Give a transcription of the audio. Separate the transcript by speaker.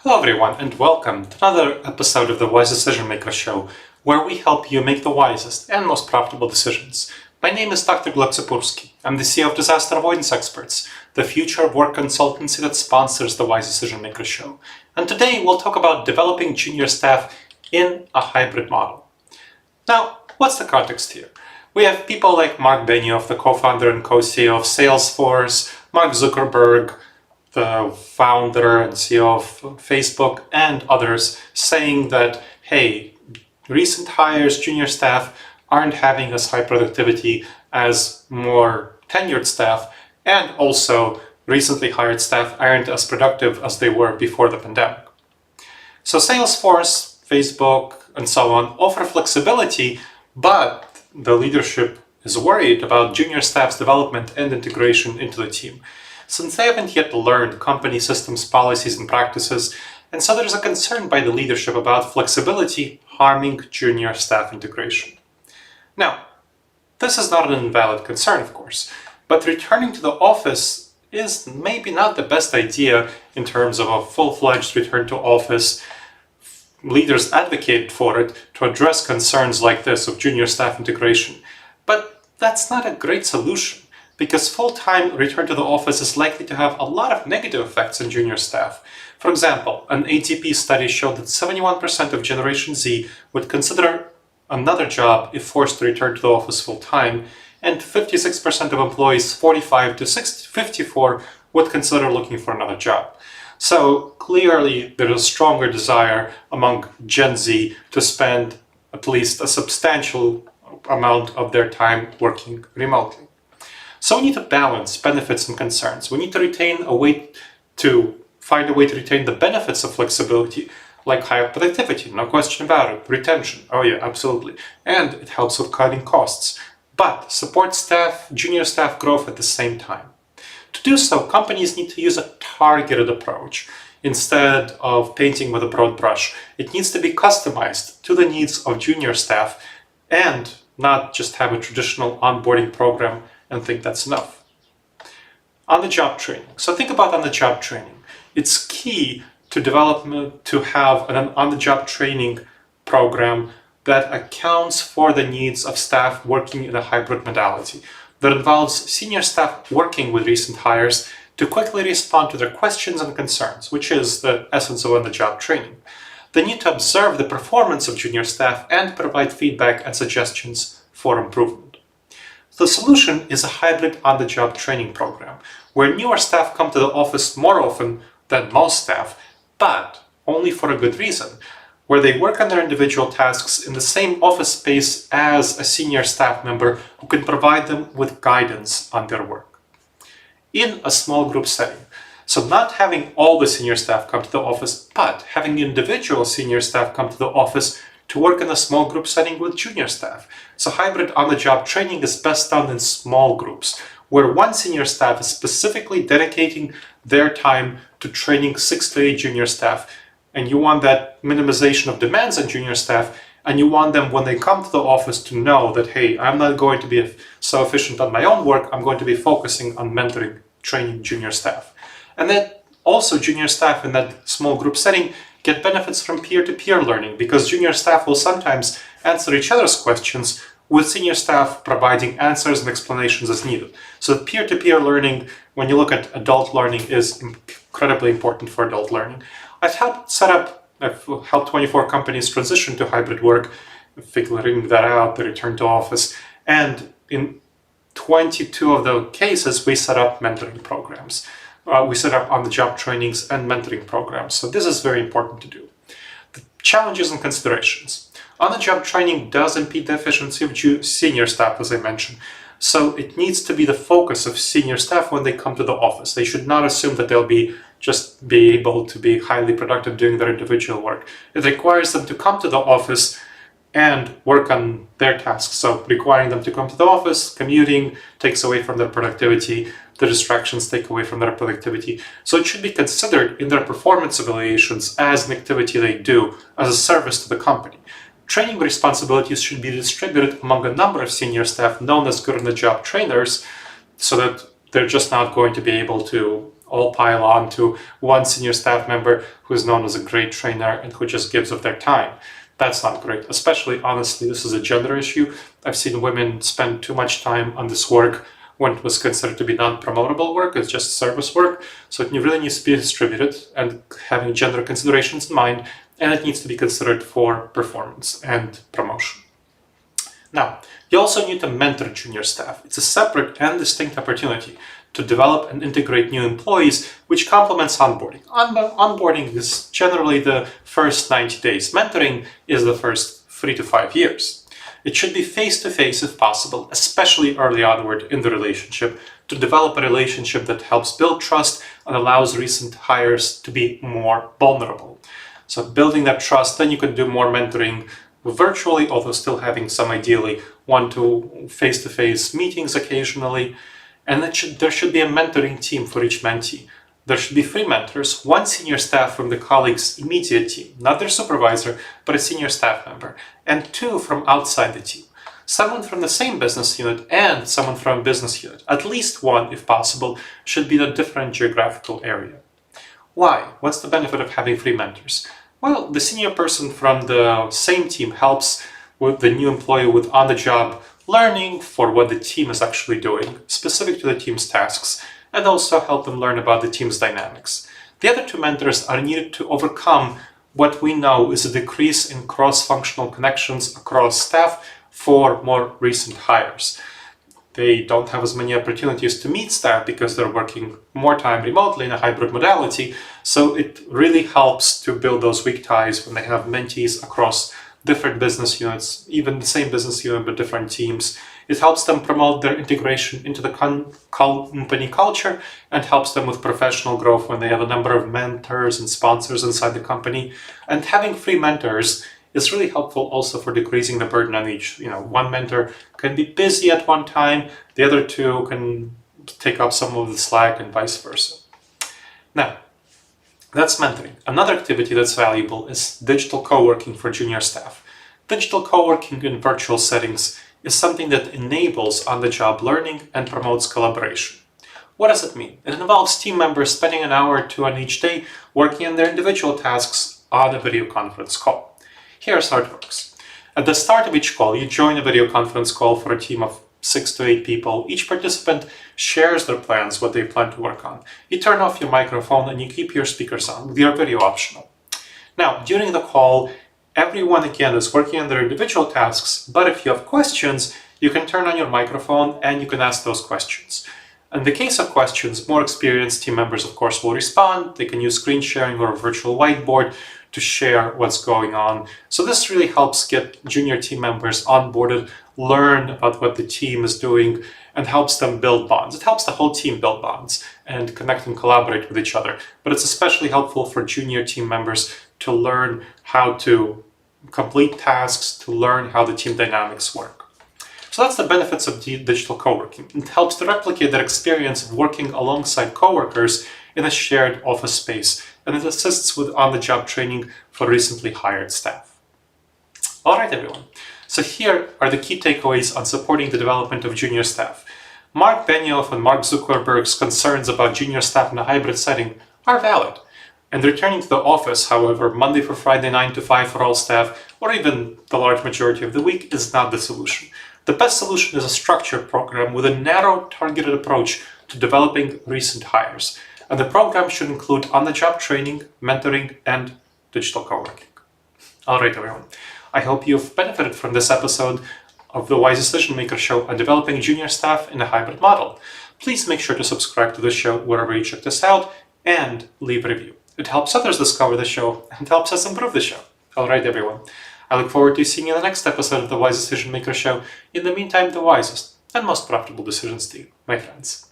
Speaker 1: Hello everyone and welcome to another episode of the Wise Decision Maker Show, where we help you make the wisest and most profitable decisions. My name is Dr. Gleb Tsipursky. I'm the CEO of Disaster Avoidance Experts, the future of work consultancy that sponsors the Wise Decision Maker Show. And today we'll talk about developing junior staff in a hybrid model. Now, what's the context here? We have people like Mark Benioff, the co-founder and co-CEO of Salesforce, Mark Zuckerberg, the founder and CEO of Facebook, and others saying that, hey, recent hires, junior staff, aren't having as high productivity as more tenured staff, and also recently hired staff aren't as productive as they were before the pandemic. So Salesforce, Facebook, and so on offer flexibility, but the leadership is worried about junior staff's development and integration into the team, since they haven't yet learned company systems, policies, and practices, and so there's a concern by the leadership about flexibility harming junior staff integration. Now, this is not an invalid concern, of course, but returning to the office is maybe not the best idea in terms of a full-fledged return to office. Leaders advocate for it to address concerns like this of junior staff integration, but that's not a great solution, because full-time return to the office is likely to have a lot of negative effects on junior staff. For example, an ATP study showed that 71% of Generation Z would consider another job if forced to return to the office full-time, and 56% of employees 45 to 54 would consider looking for another job. So clearly there is a stronger desire among Gen Z to spend at least a substantial amount of their time working remotely. So we need to balance benefits and concerns. We need to find a way to retain the benefits of flexibility, like higher productivity, no question about it, retention, oh yeah, absolutely, and it helps with cutting costs, but support staff, junior staff growth at the same time. To do so, companies need to use a targeted approach instead of painting with a broad brush. It needs to be customized to the needs of junior staff and not just have a traditional onboarding program and think that's enough. On-the-job training. So think about on-the-job training. It's key to have an on-the-job training program that accounts for the needs of staff working in a hybrid modality, that involves senior staff working with recent hires to quickly respond to their questions and concerns, which is the essence of on-the-job training. They need to observe the performance of junior staff and provide feedback and suggestions for improvement. The solution is a hybrid on-the-job training program, where newer staff come to the office more often than most staff, but only for a good reason, where they work on their individual tasks in the same office space as a senior staff member who can provide them with guidance on their work. In a small group setting, so not having all the senior staff come to the office, but having individual senior staff come to the office to work in a small group setting with junior staff. So hybrid on-the-job training is best done in small groups, where one senior staff is specifically dedicating their time to training 6 to 8 junior staff. And you want that minimization of demands on junior staff, and you want them, when they come to the office, to know that, hey, I'm not going to be so efficient on my own work, I'm going to be focusing on mentoring, training junior staff. And then also junior staff in that small group setting get benefits from peer-to-peer learning, because junior staff will sometimes answer each other's questions with senior staff providing answers and explanations as needed. So peer-to-peer learning, when you look at adult learning, is incredibly important for adult learning. I've helped 24 companies transition to hybrid work, figuring that out, the return to office, and in 22 of the cases, we set up mentoring programs. We set up on-the-job trainings and mentoring programs. So this is very important to do. The challenges and considerations. On-the-job training does impede the efficiency of senior staff, as I mentioned. So it needs to be the focus of senior staff when they come to the office. They should not assume that they'll be able to be highly productive doing their individual work. It requires them to come to the office and work on their tasks. So requiring them to come to the office, commuting, takes away from their productivity. The distractions take away from their productivity. So it should be considered in their performance evaluations as an activity they do as a service to the company. Training responsibilities should be distributed among a number of senior staff known as good-on-the-job trainers, so that they're just not going to be able to all pile on to one senior staff member who is known as a great trainer and who just gives of their time. That's not great. Especially, honestly, this is a gender issue. I've seen women spend too much time on this work when it was considered to be non-promotable work. It's just service work. So it really needs to be distributed and having gender considerations in mind, and it needs to be considered for performance and promotion. Now, you also need to mentor junior staff. It's a separate and distinct opportunity to develop and integrate new employees, which complements onboarding. Onboarding is generally the first 90 days. Mentoring is the first 3 to 5 years. It should be face-to-face if possible, especially early onward in the relationship, to develop a relationship that helps build trust and allows recent hires to be more vulnerable. So building that trust, then you can do more mentoring virtually, although still having some ideally one-to face-to-face meetings occasionally. And there should be a mentoring team for each mentee. There should be 3 mentors, 1 senior staff from the colleague's immediate team, not their supervisor, but a senior staff member, and 2 from outside the team. Someone from the same business unit and someone from a business unit, at least 1 if possible, should be in a different geographical area. Why? What's the benefit of having 3 mentors? Well, the senior person from the same team helps with the new employee with on-the-job learning for what the team is actually doing, specific to the team's tasks, and also help them learn about the team's dynamics. The other 2 mentors are needed to overcome what we know is a decrease in cross-functional connections across staff for more recent hires. They don't have as many opportunities to meet staff because they're working more time remotely in a hybrid modality, so it really helps to build those weak ties when they have mentees across different business units, even the same business unit but different teams. It helps them promote their integration into the company culture and helps them with professional growth when they have a number of mentors and sponsors inside the company. And having 3 mentors is really helpful also for decreasing the burden on each. One mentor can be busy at one time, the other 2 can take up some of the slack and vice versa. Now, that's mentoring. Another activity that's valuable is digital co-working for junior staff. Digital co-working in virtual settings is something that enables on-the-job learning and promotes collaboration. What does it mean? It involves team members spending an hour or 2 on each day working on their individual tasks on a video conference call. Here's how it works. At the start of each call, you join a video conference call for a team of 6 to 8 people. Each participant shares their plans, what they plan to work on. You turn off your microphone and you keep your speakers on, with your video optional. Now, during the call, everyone again is working on their individual tasks, but if you have questions, you can turn on your microphone and you can ask those questions. In the case of questions, more experienced team members, of course, will respond. They can use screen sharing or a virtual whiteboard to share what's going on. So this really helps get junior team members onboarded, learn about what the team is doing, and helps them build bonds. It helps the whole team build bonds and connect and collaborate with each other. But it's especially helpful for junior team members to learn how to complete tasks, to learn how the team dynamics work. So that's the benefits of digital co-working. It helps to replicate that experience of working alongside coworkers in a shared office space, and it assists with on-the-job training for recently hired staff. All right, everyone. So here are the key takeaways on supporting the development of junior staff. Mark Benioff and Mark Zuckerberg's concerns about junior staff in a hybrid setting are valid. And returning to the office, however, Monday for Friday 9 to 5 for all staff, or even the large majority of the week, is not the solution. The best solution is a structured program with a narrow, targeted approach to developing recent hires. And the program should include on-the-job training, mentoring, and digital co-working. All right, everyone. I hope you've benefited from this episode of the Wise Decision Maker Show on developing junior staff in a hybrid model. Please make sure to subscribe to the show wherever you check this out and leave a review. It helps others discover the show and helps us improve the show. All right, everyone. I look forward to seeing you in the next episode of the Wise Decision Maker Show. In the meantime, the wisest and most profitable decisions to you, my friends.